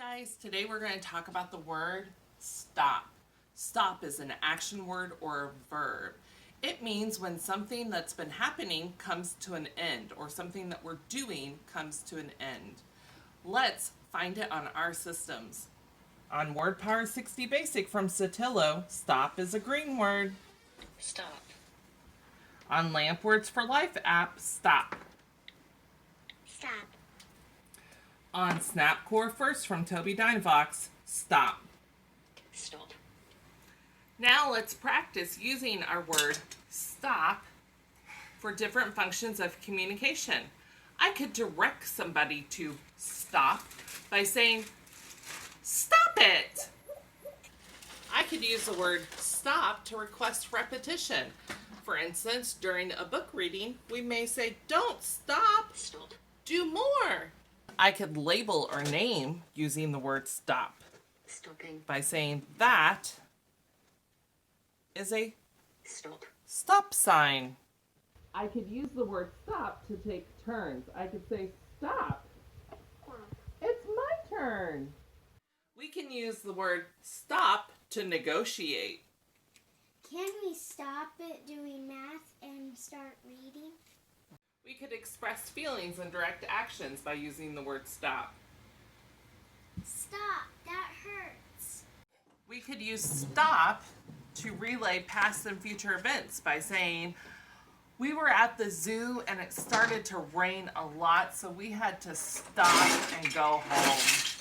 Guys, today we're going to talk about the word stop. Stop is an action word or a verb. It means when something that's been happening comes to an end, or something that we're doing comes to an end. Let's find it on our systems. On Word Power 60 Basic from Satillo, stop is a green word. Stop. On Lamp Words for Life app, stop. Stop. On Snapcore First from Toby Dynavox, stop. Stop. Now let's practice using our word stop for different functions of communication. I could direct somebody to stop by saying, stop it. I could use the word stop to request repetition. For instance, during a book reading, we may say, don't stop. Stop. Do more. I could label or name using the word stop Stopping. by saying that is a Stop. stop sign. I could use the word stop to take turns. I could say stop. It's my turn. We can use the word stop to negotiate. Can we stop it doing math and start reading? We could express feelings and direct actions by using the word stop. Stop, that hurts. We could use stop to relay past and future events by saying, we were at the zoo and it started to rain a lot, so we had to stop and go home.